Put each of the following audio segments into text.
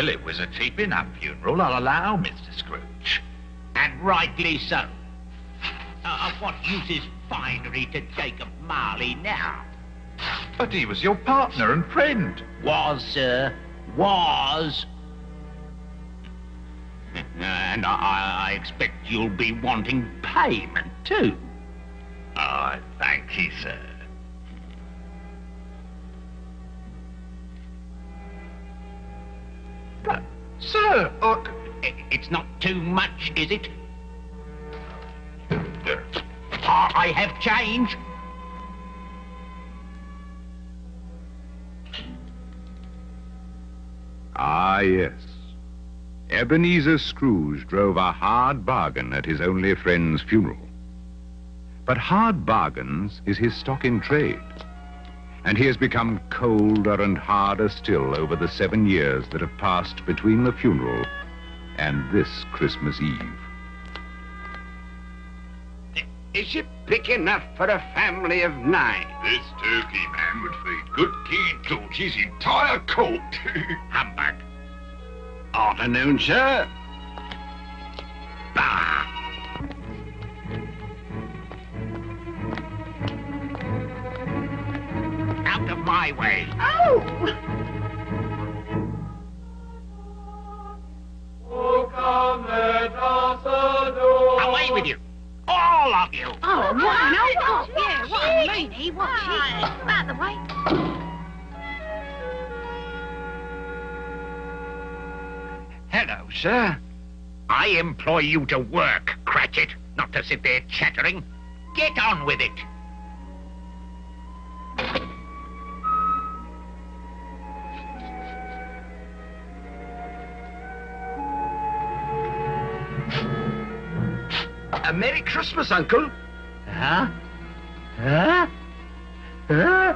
Well, it was a cheap enough funeral, I'll allow, Mr. Scrooge. And rightly so. Of what use is finery to Jacob Marley now? But he was your partner and friend. Was, sir. Was. And I expect you'll be wanting payment, too. Oh, thank you, sir. But, sir, It's not too much, is it? I have change. Ah, yes. Ebenezer Scrooge drove a hard bargain at his only friend's funeral. But hard bargains is his stock in trade. And he has become colder and harder still over the 7 years that have passed between the funeral and this Christmas Eve. Is it big enough for a family of 9? This turkey man would feed good King George's entire court. Humbug. Afternoon, sir. Bah! Out of my way. Oh! Away with you. All of you. Oh, what? No, oh, yeah, what a meanie. What's he? Out the way. Hello, sir. I employ you to work, Cratchit, not to sit there chattering. Get on with it. A Merry Christmas, Uncle. Huh? Huh? Huh?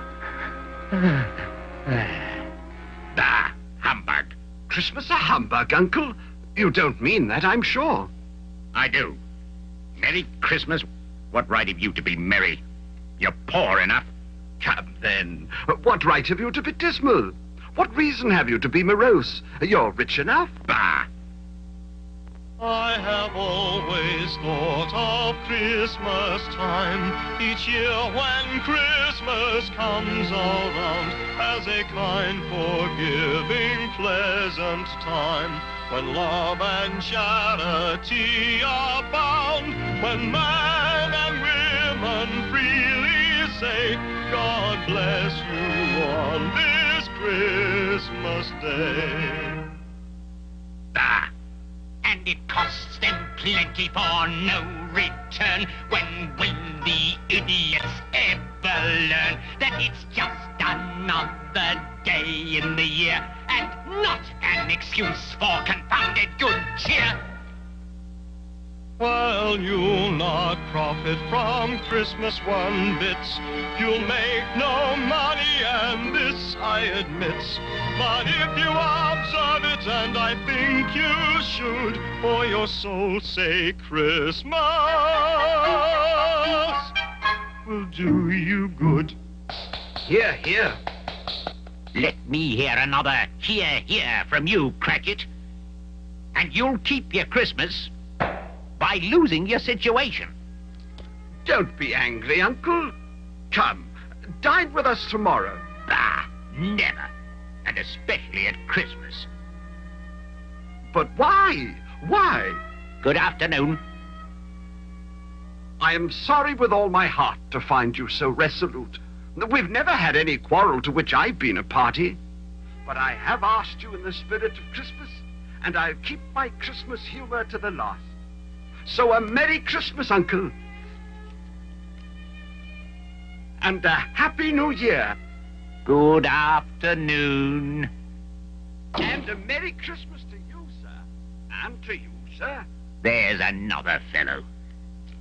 Bah, humbug. Christmas a humbug, Uncle? You don't mean that, I'm sure. I do. Merry Christmas. What right have you to be merry? You're poor enough. Come, then. What right have you to be dismal? What reason have you to be morose? You're rich enough. Bah. I have always thought of Christmas time, each year when Christmas comes around, as a kind, forgiving, pleasant time, when love and charity abound, when men and women freely say, God bless you on this Christmas day. Bah. And it costs them plenty for no return. When will the idiots ever learn that it's just another day in the year and not an excuse for confounded good cheer? While you'll not profit from Christmas one bit, you'll make no money, and this I admit. But if you observe it, and I think you should, for your soul's sake, Christmas will do you good. Here, here. Let me hear another hear, hear from you, Cratchit. And you'll keep your Christmas by losing your situation. Don't be angry, Uncle. Come, dine with us tomorrow. Ah, never. And especially at Christmas. But why? Why? Good afternoon. I am sorry with all my heart to find you so resolute. We've never had any quarrel to which I've been a party. But I have asked you in the spirit of Christmas, and I'll keep my Christmas humor to the last. So a Merry Christmas, Uncle. And a Happy New Year. Good afternoon. And a Merry Christmas to you, sir. And to you, sir. There's another fellow.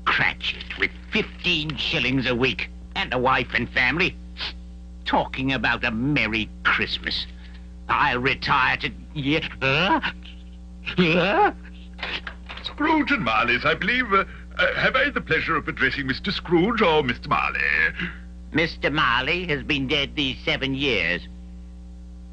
Cratchit with 15 shillings a week and a wife and family. Talking about a Merry Christmas. I'll retire to... Scrooge and Marley's, I believe. Have I the pleasure of addressing Mr. Scrooge or Mr. Marley? Mr. Marley has been dead these 7 years.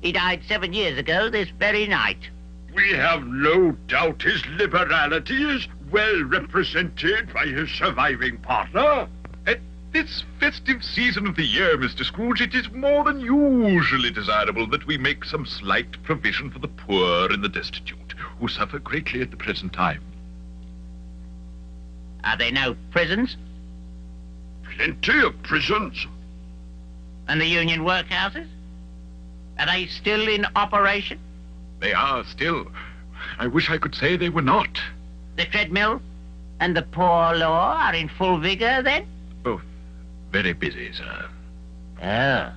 He died 7 years ago this very night. We have no doubt his liberality is well represented by his surviving partner. At this festive season of the year, Mr. Scrooge, it is more than usually desirable that we make some slight provision for the poor and the destitute, who suffer greatly at the present time. Are there no prisons? Plenty of prisons. And the union workhouses? Are they still in operation? They are still. I wish I could say they were not. The treadmill and the poor law are in full vigor, then? Both very busy, sir. Oh.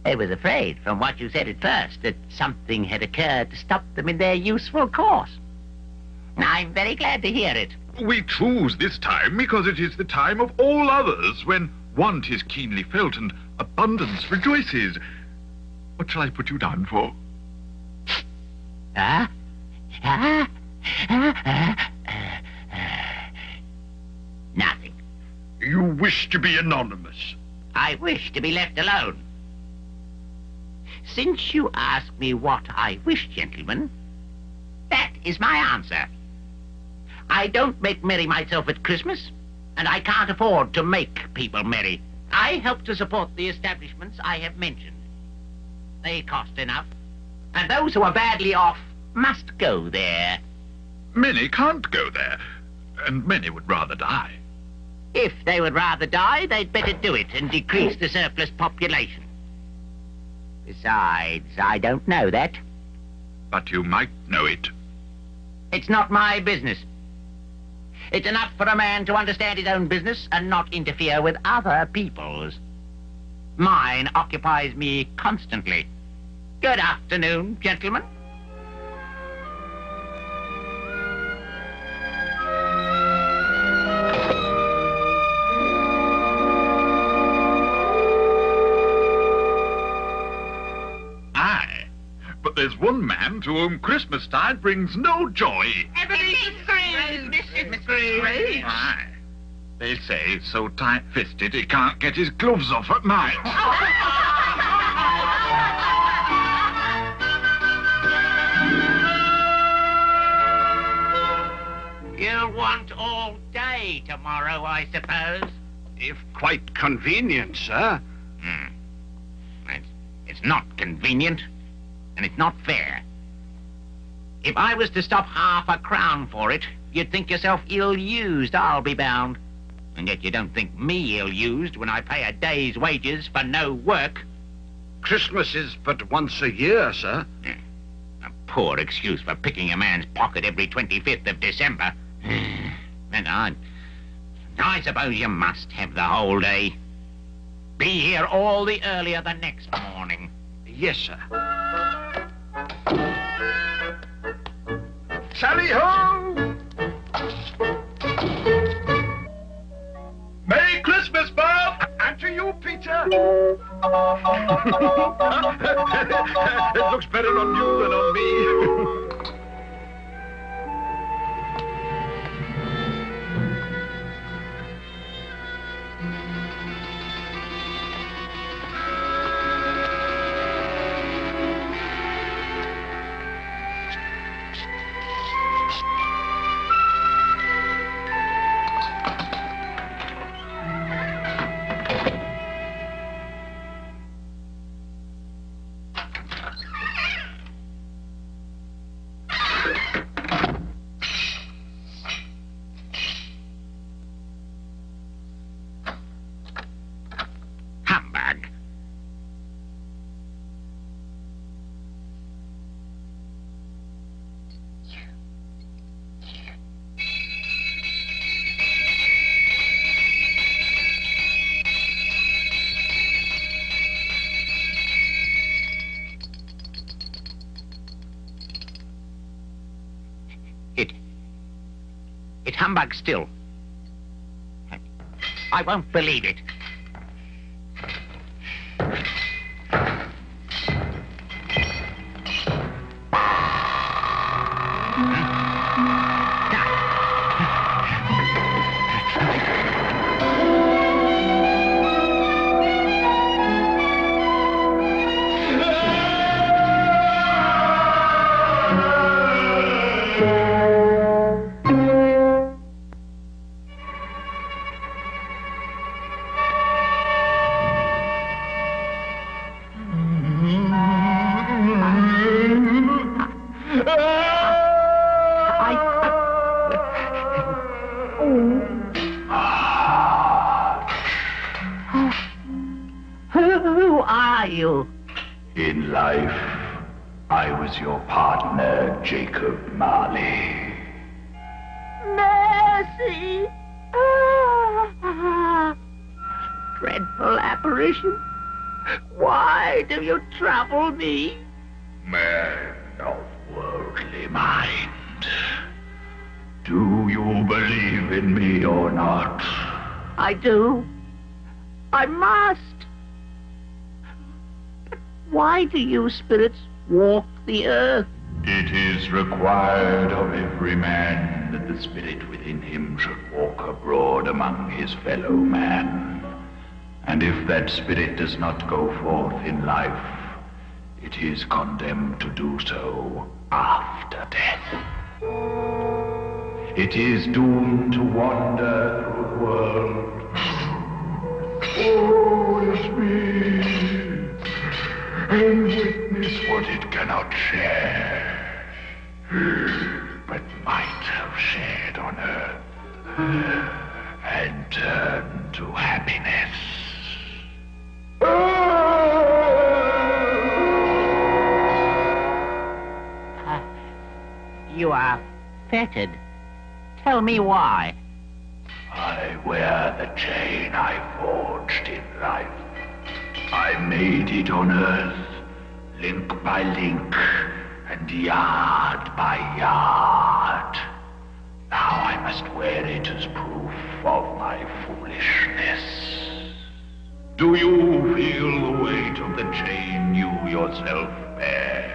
I was afraid, from what you said at first, that something had occurred to stop them in their useful course. I'm very glad to hear it. We choose this time because it is the time of all others when want is keenly felt and abundance rejoices. What shall I put you down for? Nothing. You wish to be anonymous. I wish to be left alone. Since you ask me what I wish, gentlemen, that is my answer. I don't make merry myself at Christmas, and I can't afford to make people merry. I help to support the establishments I have mentioned. They cost enough, and those who are badly off must go there. Many can't go there, and many would rather die. If they would rather die, they'd better do it and decrease the surplus population. Besides, I don't know that. But you might know it. It's not my business. It's enough for a man to understand his own business and not interfere with other people's. Mine occupies me constantly. Good afternoon, gentlemen. Aye, but there's one man to whom Christmastide brings no joy. Ebenezer Scrooge! Mr. Scrooge! Aye. They say he's so tight-fisted he can't get his gloves off at night. You'll want all day tomorrow, I suppose. If quite convenient, sir. It's not convenient, and it's not fair. If I was to stop half a crown for it, you'd think yourself ill-used, I'll be bound. And yet you don't think me ill-used when I pay a day's wages for no work. Christmas is but once a year, sir. A poor excuse for picking a man's pocket every 25th of December. And I suppose you must have the whole day. Be here all the earlier the next morning. Yes, sir. Sally ho! Merry Christmas, Bob! And to you, Peter. It looks better on you than on me. Humbug. It humbugs still. I won't believe it. life, I was your partner, Jacob Marley. Mercy! Dreadful apparition. Why do you trouble me? Man of worldly mind, do you believe in me or not? I do. I must. But why do you spirits walk the earth? It is required of every man that the spirit within him should walk abroad among his fellow man. And if that spirit does not go forth in life, it is condemned to do so after death. It is doomed to wander through the world. Oh, it's me, and witness what it cannot share, but might have shared on earth, and turn to happiness. You are fettered. Tell me why. I wear the chain I forged in life. I made it on earth, link by link, and yard by yard. Now I must wear it as proof of my foolishness. Do you feel the weight of the chain you yourself bear?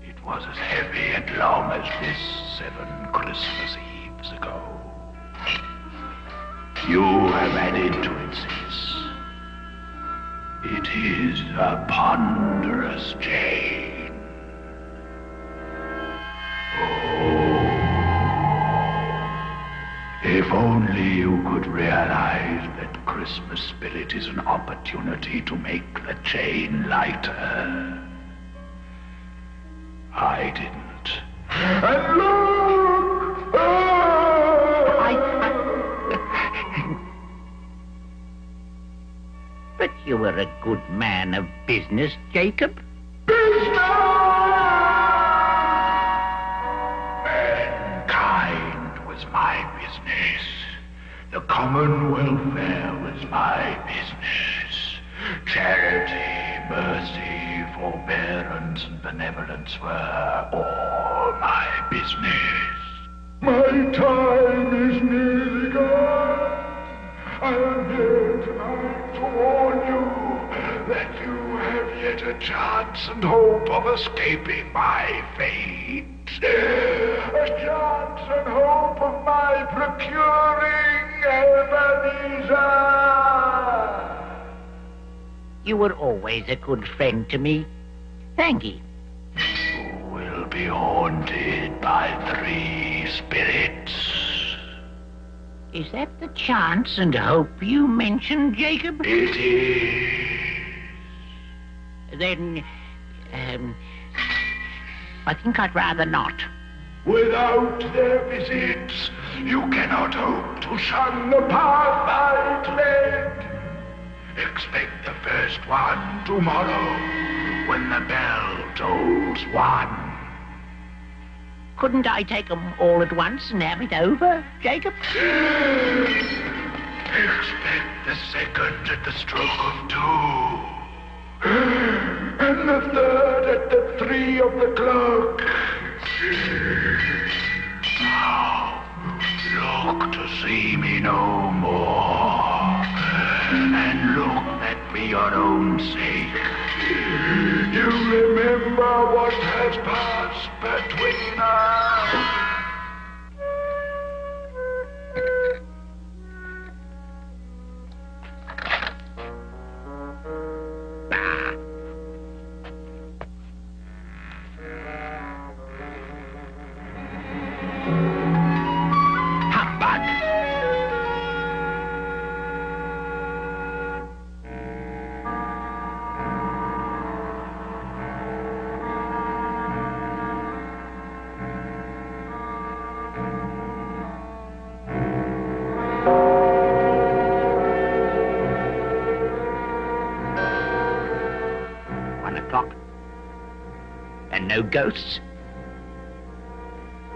It was as heavy and long as this 7 Christmas Eves ago. You have added to it since. It is a ponderous chain. Oh, if only you could realize that Christmas spirit is an opportunity to make the chain lighter. I didn't. And look! But you were a good man of business, Jacob. Mankind was my business. The common welfare was my business. Charity, mercy, forbearance, and benevolence were all my business. My time is nearly gone. I am here tonight to warn you that you have yet a chance and hope of escaping my fate. A chance and hope of my procuring Ebenezer. You were always a good friend to me. Thank you. You will be haunted by 3 spirits. Is that the chance and hope you mentioned, Jacob? It is. Then, I think I'd rather not. Without their visits, you cannot hope to shun the path I tread. Expect the first one tomorrow, when the bell tolls 1. Couldn't I take 'em all at once and have it over, Jacob? Expect the second at the stroke of 2. And the third at the 3 of the clock. Now, look to see me no more. And look that for your own sake. You remember what has passed between us. no ghosts.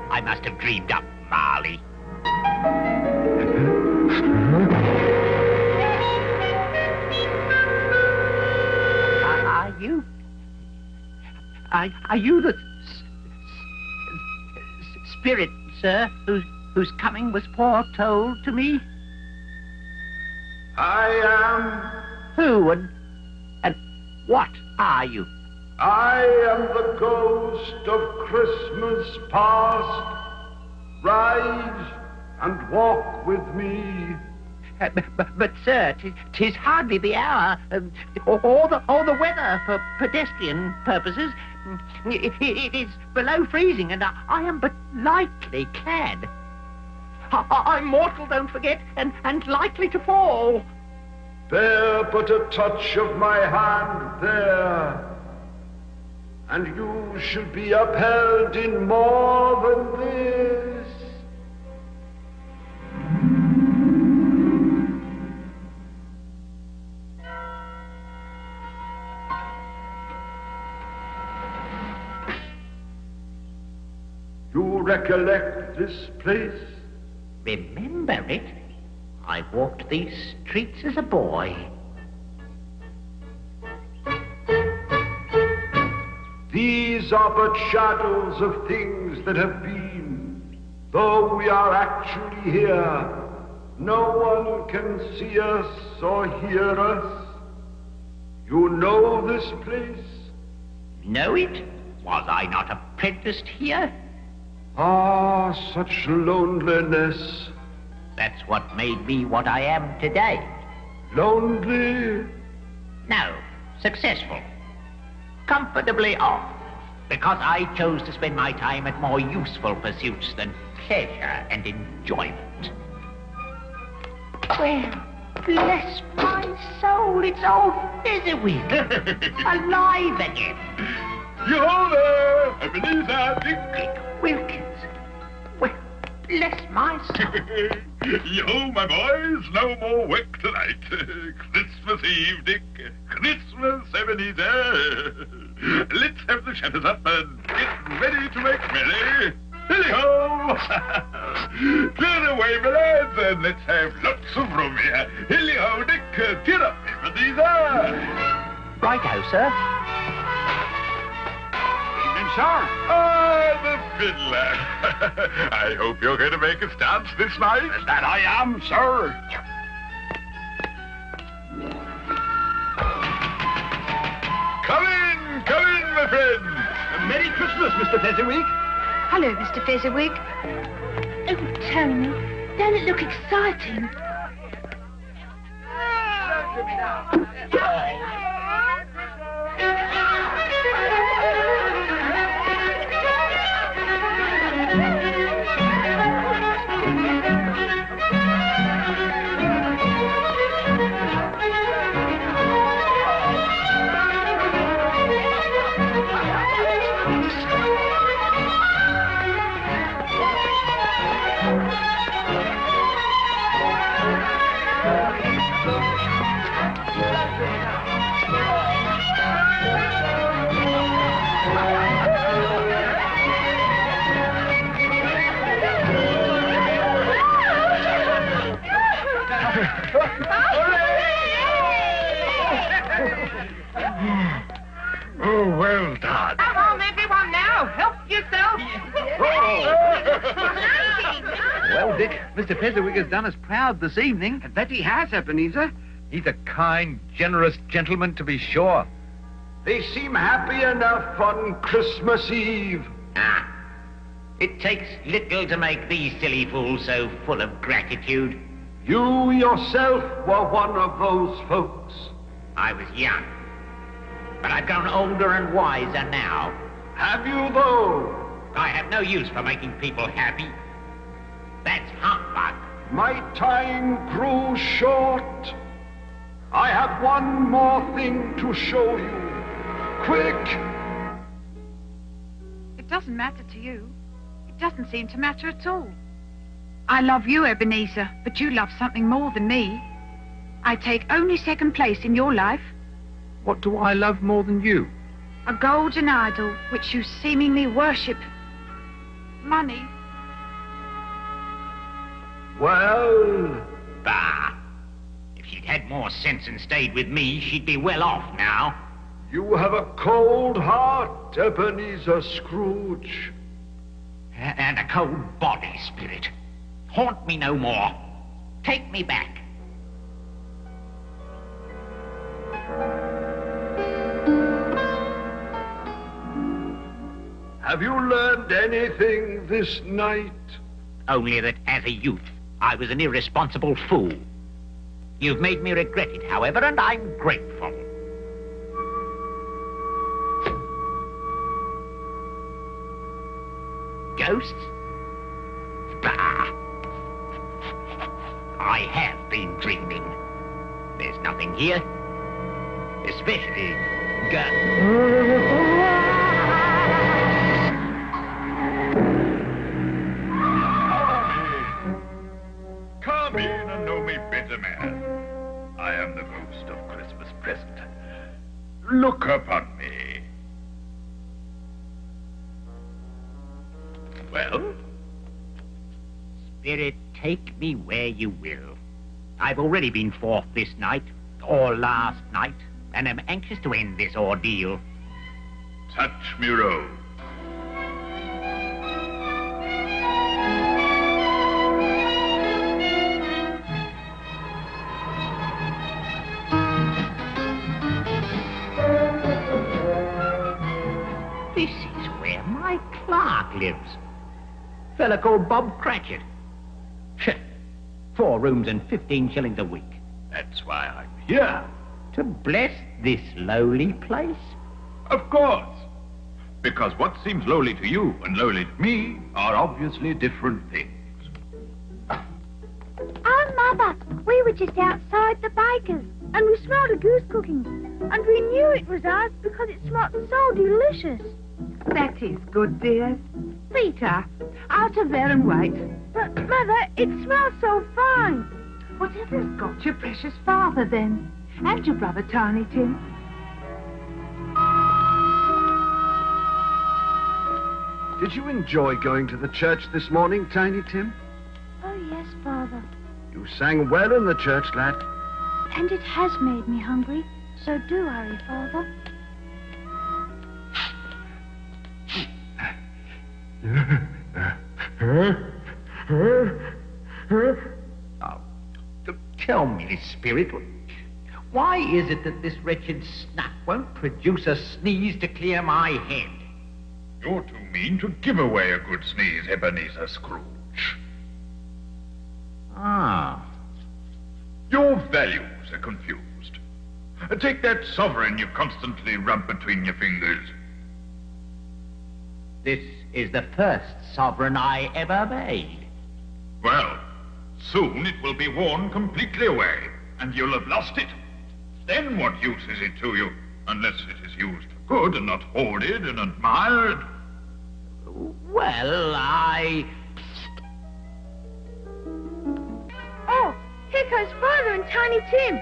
I must have dreamed up Marley. Are you the spirit, sir, whose coming was foretold to me? I am. Who and what are you? I am the ghost of Christmas past. Rise and walk with me. But sir, 'tis hardly the hour, or the weather for pedestrian purposes. It is below freezing, and I am but lightly clad. I'm mortal, don't forget, and likely to fall. Bear but a touch of my hand there, and you shall be upheld in more than this. You recollect this place? Remember it? I walked these streets as a boy. These are but shadows of things that have been. Though we are actually here, no one can see us or hear us. You know this place? Know it? Was I not apprenticed here? Ah, such loneliness. That's what made me what I am today. Lonely? No, successful. Comfortably off. Because I chose to spend my time at more useful pursuits than pleasure and enjoyment. Well, bless my soul, it's old Fezziwig. Alive again. Yo there, Ebenezer, Dick Wilkins. Well, bless my soul. Yo, my boys, no more work tonight. Christmas Eve, Dick. Christmas, Ebenezer. Let's have the shutters up and get ready to make merry. Hilly-ho! Clear away, my lads, and let's have lots of room here. Hilly-ho, Dick. Cheer up, Ebenezer. Righto, sir. Sir. Ah, the fiddler. I hope you're going to make us dance this night. That I am, sir. Come in, my friend. Merry Christmas, Mr. Fezziwig. Hello, Mr. Fezziwig. Oh, Tony, don't it look exciting? Oh, well done. Come on, everyone, now. Help yourself. Well, Dick, Mr. Fezziwig has done us proud this evening. That he has, Ebenezer. He's a kind, generous gentleman, to be sure. They seem happy enough on Christmas Eve. Ah, it takes little to make these silly fools so full of gratitude. You yourself were one of those folks. I was young, but I've grown older and wiser now. Have you, though? I have no use for making people happy. That's humbug. My time grew short. I have one more thing to show you. Quick! It doesn't matter to you. It doesn't seem to matter at all. I love you, Ebenezer, but you love something more than me. I take only second place in your life. What do I love more than you? A golden idol which you seemingly worship. Money. Well, Bah! If she'd had more sense and stayed with me, she'd be well off now. you have a cold heart, Ebenezer Scrooge. And a cold body, Spirit. Haunt me no more. Take me back. Have you learned anything this night? Only that as a youth, I was an irresponsible fool. You've made me regret it, however, and I'm grateful. Ghosts? Bah! I have been dreaming. There's nothing here. Especially Come in and know me better, man. I am the ghost of Christmas present. Look upon me. Well? Spirit, take me where you will. I've already been forth this night, or last night, and am anxious to end this ordeal. Touch me robe. This is where my clerk lives. Fella called Bob Cratchit. 4 rooms and 15 shillings a week. That's why I'm here. To bless this lowly place? Of course. Because what seems lowly to you and lowly to me are obviously different things. Oh, Mother, we were just outside the baker's and we smelled a goose cooking. And we knew it was ours because it smelled so delicious. That is good, dears. Peter, out of there and wait. But, Mother, it smells so fine. Whatever's got your precious father, then? And your brother, Tiny Tim? Did you enjoy going to the church this morning, Tiny Tim? Oh, yes, Father. You sang well in the church, lad. And it has made me hungry. So do hurry, Father. Now, tell me, Spirit, why is it that this wretched snuff won't produce a sneeze to clear my head? You're too mean to give away a good sneeze, Ebenezer Scrooge. Ah. Your values are confused. Take that sovereign you constantly rub between your fingers. This is the first sovereign I ever made. Well, soon it will be worn completely away, and you'll have lost it. Then what use is it to you, unless it is used for good and not hoarded and admired? Well, Oh, here comes Father and Tiny Tim.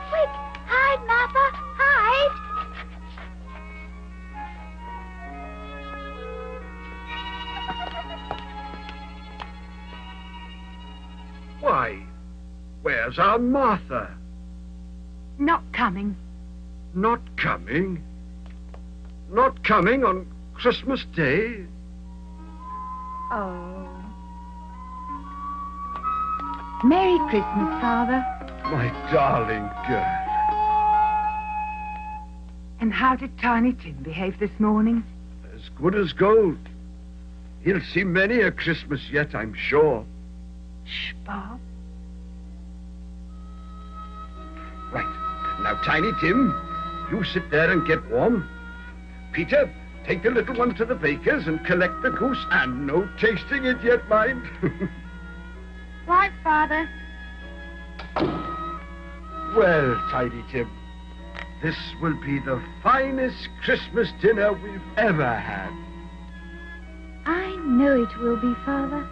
Quick, hide, Mother, hide. Why, where's our Martha? Not coming. Not coming? Not coming on Christmas Day? Oh. Merry Christmas, Father. My darling girl. And how did Tiny Tim behave this morning? As good as gold. He'll see many a Christmas yet, I'm sure. Shh, Bob. Right. Now, Tiny Tim, you sit there and get warm. Peter, take the little one to the baker's and collect the goose. And no tasting it yet, mind. Right, Father. Well, Tiny Tim, this will be the finest Christmas dinner we've ever had. I know it will be, Father.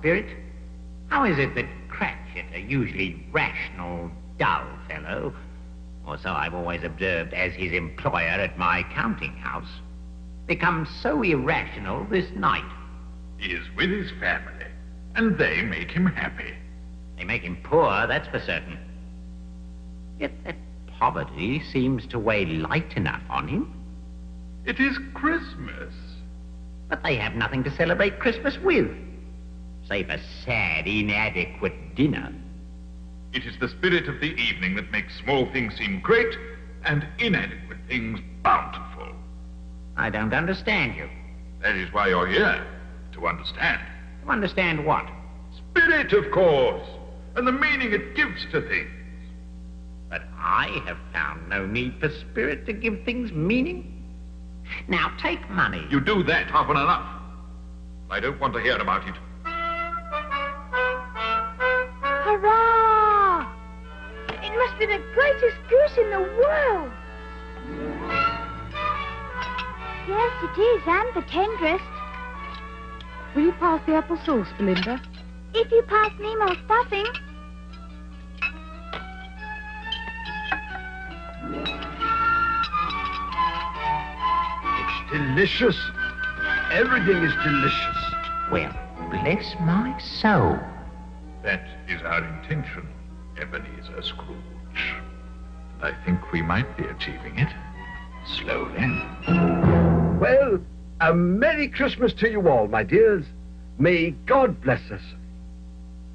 spirit. How is it that Cratchit, a usually rational, dull fellow, or so I've always observed as his employer at my counting house, becomes so irrational this night? He is with his family, and they make him happy. They make him poor, that's for certain. Yet that poverty seems to weigh light enough on him. It is Christmas. But they have nothing to celebrate Christmas with, save a sad, inadequate dinner. It is the spirit of the evening that makes small things seem great and inadequate things bountiful. I don't understand you. That is why you're here, to understand. To understand what? Spirit, of course, and the meaning it gives to things. But I have found no need for spirit to give things meaning. Now, take money. You do that often enough. I don't want to hear about it. Hurrah! It must be the greatest goose in the world. Yes, it is, and the tenderest. Will you pass the apple sauce, Belinda? If you pass me more stuffing. It's delicious. Everything is delicious. Well, bless my soul. That is our intention, Ebenezer Scrooge. And I think we might be achieving it. Slowly. Well, a Merry Christmas to you all, my dears. May God bless us.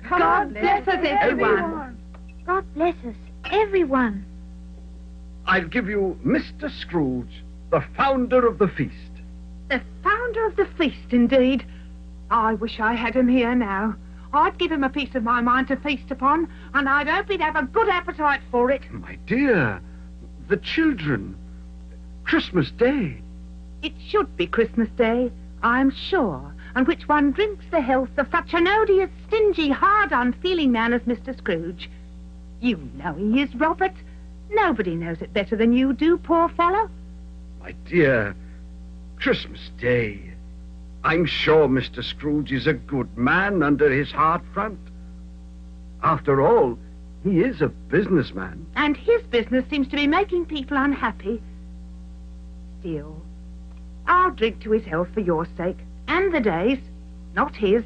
God bless us, everyone. God bless us, everyone. I'll give you Mr. Scrooge, the founder of the feast. The founder of the feast, indeed. I wish I had him here now. I'd give him a piece of my mind to feast upon, and I'd hope he'd have a good appetite for it. My dear, the children. Christmas Day. It should be Christmas Day, I'm sure, on which one drinks the health of such an odious, stingy, hard, unfeeling man as Mr. Scrooge. You know he is, Robert. Nobody knows it better than you do, poor fellow. My dear, Christmas Day. I'm sure Mr. Scrooge is a good man under his hard front. After all, he is a businessman. And his business seems to be making people unhappy. Still, I'll drink to his health for your sake, and the day's, not his.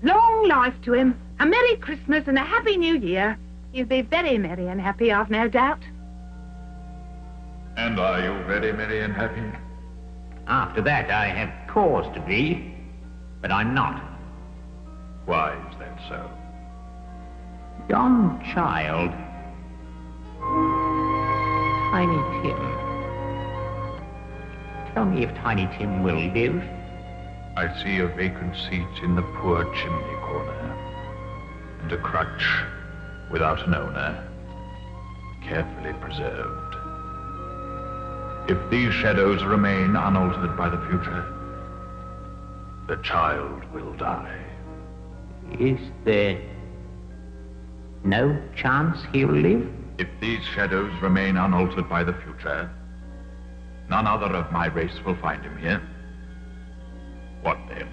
Long life to him, a Merry Christmas and a Happy New Year. He'll be very merry and happy, I've no doubt. And are you very merry and happy? After that, I have cause to be, but I'm not. Why is that so? Young child. Tiny Tim. Tell me if Tiny Tim will live. I see a vacant seat in the poor chimney corner, and a crutch without an owner, carefully preserved. If these shadows remain unaltered by the future, the child will die. Is there no chance he'll live? If these shadows remain unaltered by the future, none other of my race will find him here. What then?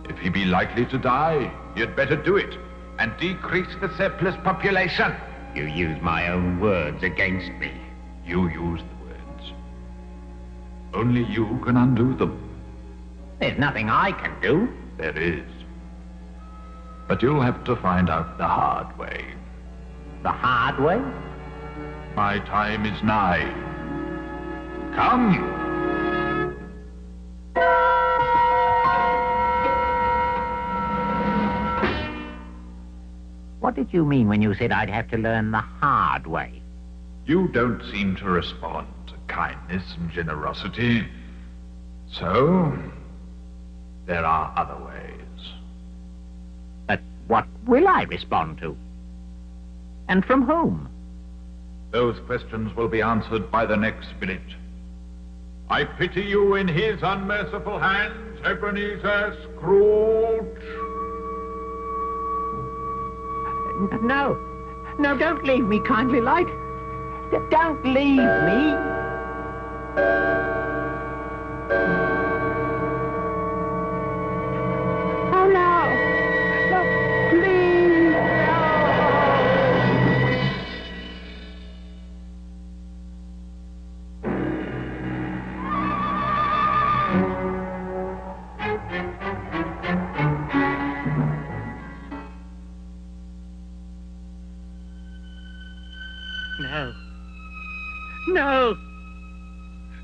If he be likely to die, you'd better do it, and decrease the surplus population. You use my own words against me. You use the words. Only you can undo them. There's nothing I can do. There is. But you'll have to find out the hard way. The hard way? My time is nigh. Come. What did you mean when you said I'd have to learn the hard way? You don't seem to respond to kindness and generosity. So, there are other ways. But what will I respond to? And from whom? Those questions will be answered by the next spirit. I pity you in his unmerciful hands, Ebenezer Scrooge. No, don't leave me, kindly like. Don't leave me. Oh, no.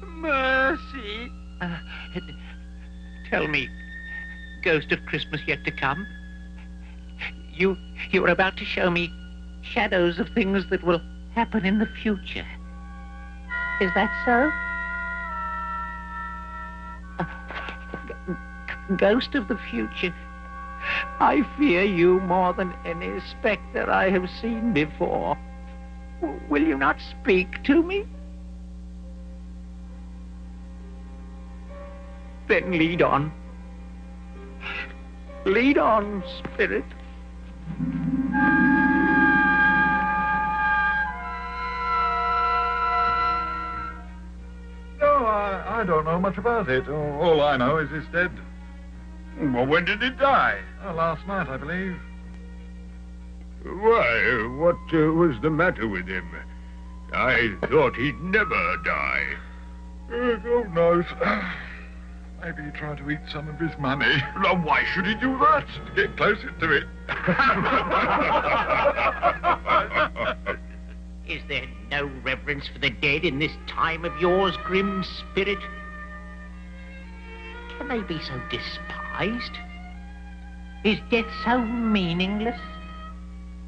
mercy. Tell me, ghost of Christmas yet to come, you are about to show me shadows of things that will happen in the future. Is that so? Ghost of the future, I fear you more than any spectre I have seen before. Will you not speak to me? Then lead on. Lead on, spirit. No, I don't know much about it. All I know is he's dead. Well, when did he die? Last night, I believe. Why, what was the matter with him? I thought he'd never die. God knows. Maybe he tried to eat some of his money. Now, why should he do that? To get closer to it. Is there no reverence for the dead in this time of yours, grim spirit? Can they be so despised? Is death so meaningless?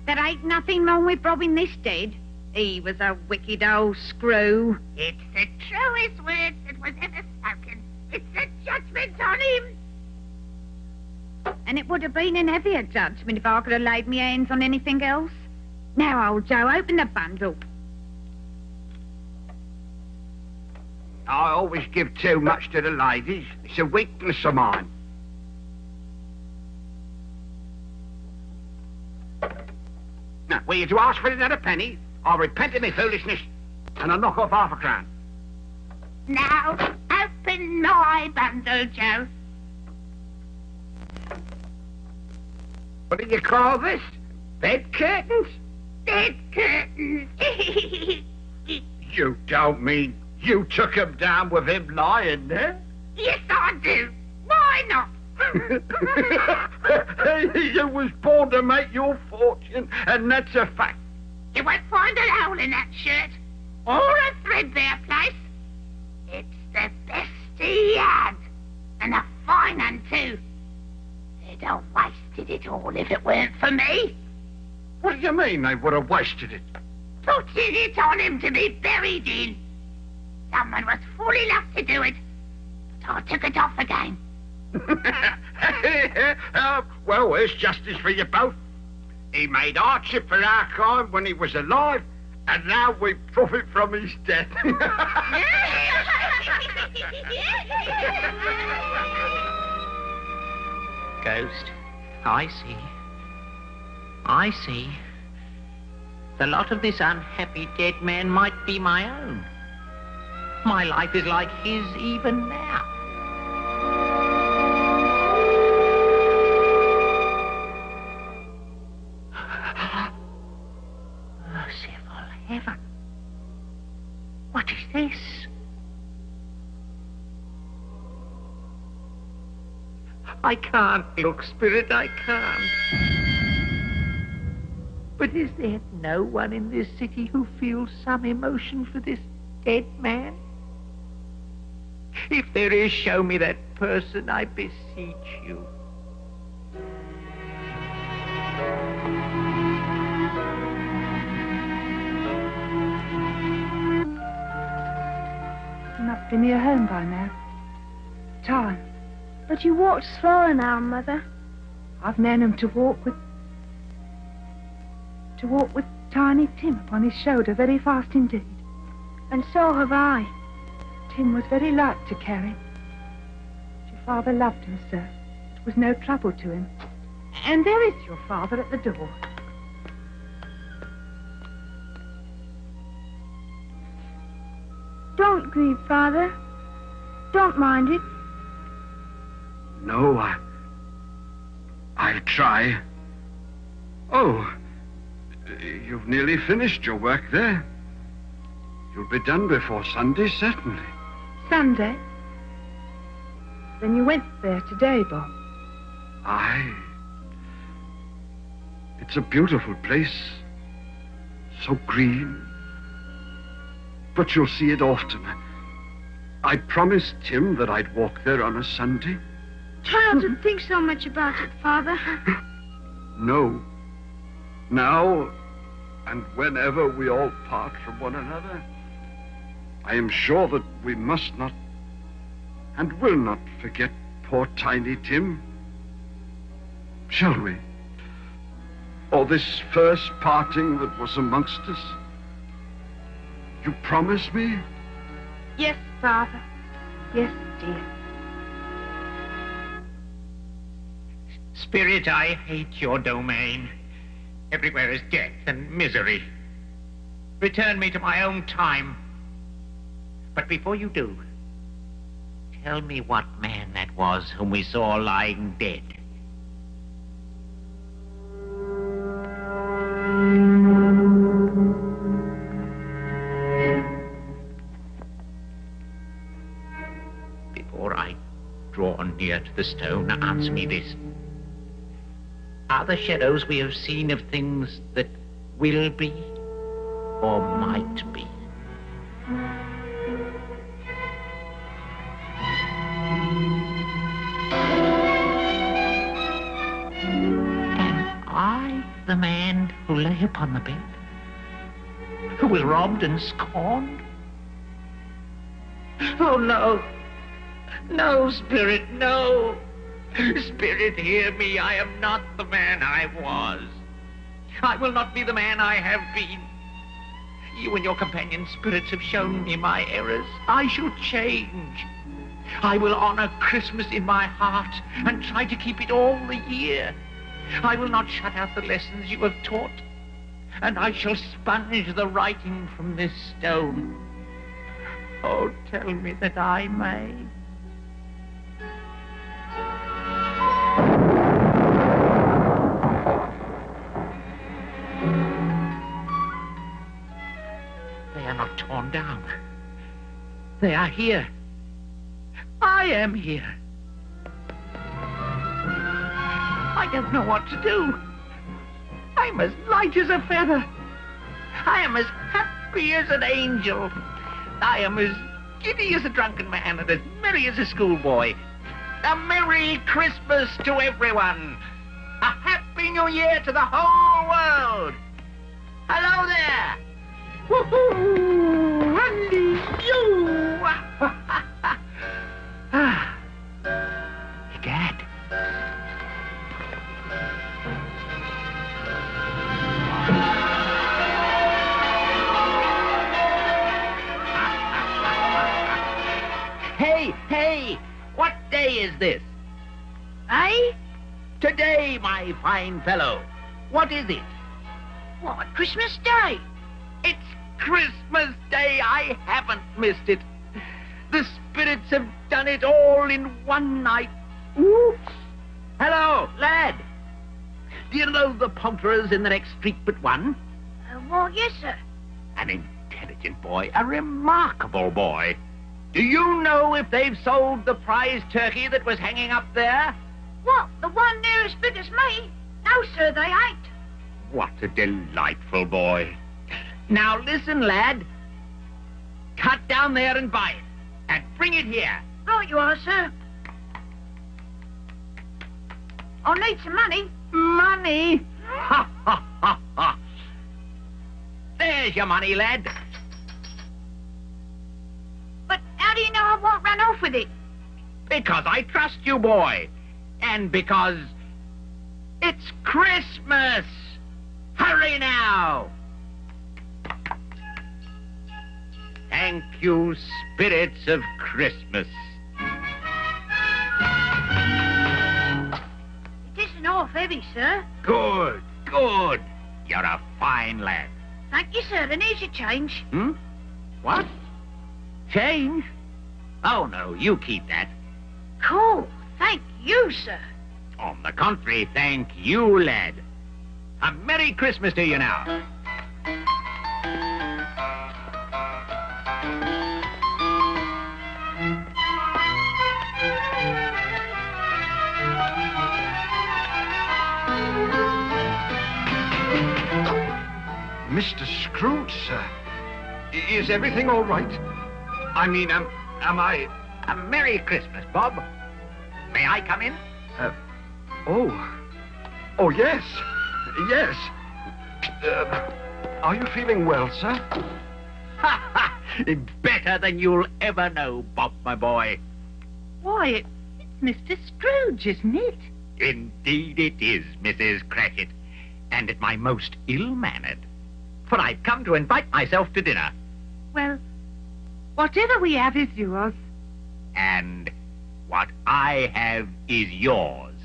There ain't nothing wrong with robbing this dead. He was a wicked old screw. It's the truest words that was ever spoken. It's a judgment on him. And it would have been an heavier judgment if I could have laid my hands on anything else. Now, old Joe, open the bundle. I always give too much to the ladies. It's a weakness of mine. Now, were you to ask for another penny, I'll repent of my foolishness and I'll knock off £0.50. Now, open my bundle, Joe. What do you call this? Bed curtains? Bed curtains. You don't mean you took him down with him lying there? Yes, I do. Why not? You was born to make your fortune, and that's a fact. You won't find a hole in that shirt, or a threadbare place. It's the best he had, and a fine one too. They'd have wasted it all if it weren't for me. What do you mean they would have wasted it? Putting it on him to be buried in. Someone was fool enough to do it, but I took it off again. Well, there's justice for you both. He made hardship for our kind when he was alive, and now we profit from his death. Ghost, I see. I see. The lot of this unhappy dead man might be my own. My life is like his even now. Merciful heaven. What is this? I can't look, spirit, I can't. But is there no one in this city who feels some emotion for this dead man? If there is, show me that person, I beseech you. You must be near home by now. Time. But you walk slower now, Mother. I've known him to walk with Tiny Tim upon his shoulder very fast indeed. And so have I. Tim was very light to carry. Your father loved him, sir. It was no trouble to him. And there is your father at the door. Don't grieve, Father. Don't mind it. No, I'll try. Oh, you've nearly finished your work there. You'll be done before Sunday, certainly. Sunday? Then you went there today, Bob? Aye. It's a beautiful place. So green. But you'll see it often. I promised Tim that I'd walk there on a Sunday. Try not to think so much about it, Father. No. Now, and whenever we all part from one another, I am sure that we must not and will not forget poor Tiny Tim. Shall we? Or this first parting that was amongst us? You promise me? Yes, Father. Yes, dear. Spirit, I hate your domain. Everywhere is death and misery. Return me to my own time. But before you do, tell me what man that was whom we saw lying dead. Before I draw near to the stone, answer me this. Are the shadows we have seen of things that will be or might be? Am I the man who lay upon the bed? Who was robbed and scorned? Oh, no. No, Spirit, no. Spirit, hear me. I am not the man I was. I will not be the man I have been. You and your companion spirits have shown me my errors. I shall change. I will honor Christmas in my heart and try to keep it all the year. I will not shut out the lessons you have taught, and I shall sponge the writing from this stone. Oh, tell me that I may. They are not torn down. They are here. I am here. I don't know what to do. I'm as light as a feather. I am as happy as an angel. I am as giddy as a drunken man and as merry as a schoolboy. A Merry Christmas to everyone. A Happy New Year to the whole world. Hello there. Woohoo! Randy, you! Egad. Hey, what day is this? Eh? Today, my fine fellow. What is it? What, Christmas Day? It's Christmas Day. I haven't missed it. The spirits have done it all in one night. Oops. Hello, lad. Do you know the poulterers in the next street but one? Well, yes, sir. An intelligent boy, a remarkable boy. Do you know if they've sold the prize turkey that was hanging up there? What, the one near as big as me? No, sir, they ain't. What a delightful boy. Now listen, lad. Cut down there and buy it. And bring it here. Right you are, sir. I'll need some money. Money? Ha, ha, ha, ha. There's your money, lad. But how do you know I won't run off with it? Because I trust you, boy. And because it's Christmas. Hurry now. Thank you, spirits of Christmas. It isn't half heavy, sir. Good, good. You're a fine lad. Thank you, sir, and here's your change. What? Change? Oh, no, you keep that. Cool. Thank you, sir. On the contrary, thank you, lad. A Merry Christmas to you now. Mr. Scrooge, sir. Is everything all right? I mean, am Am I... A Merry Christmas, Bob. May I come in? Oh, yes. Yes. Are you feeling well, sir? Better than you'll ever know, Bob, my boy. Why, it's Mr. Scrooge, isn't it? Indeed it is, Mrs. Cratchit. And at my most ill-mannered. For I've come to invite myself to dinner. Well, whatever we have is yours. And what I have is yours.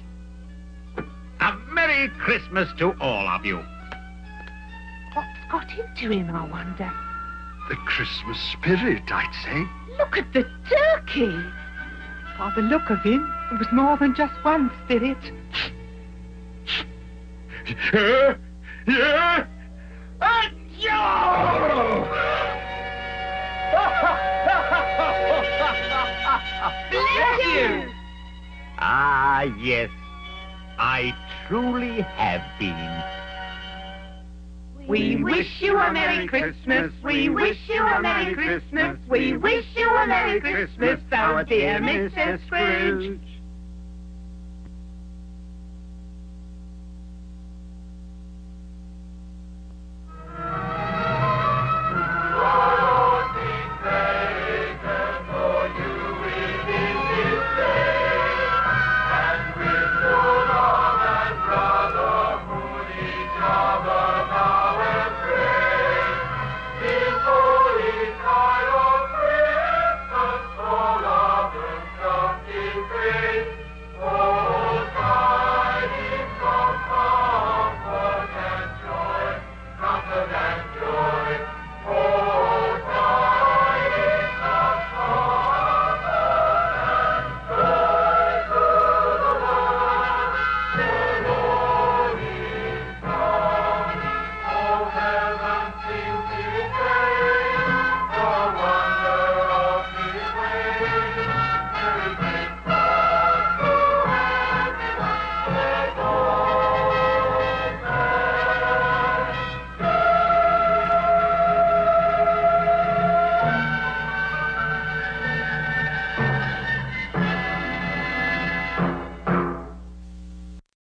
A Merry Christmas to all of you. What's got into him, I wonder? The Christmas spirit, I'd say. Look at the turkey. By the look of him, it was more than just one spirit. Yeah? Bless you! Ah, yes. I truly have been. We wish you a Merry Christmas. We wish you a Merry Christmas. We wish you a Merry Christmas, our dear Mr. Scrooge.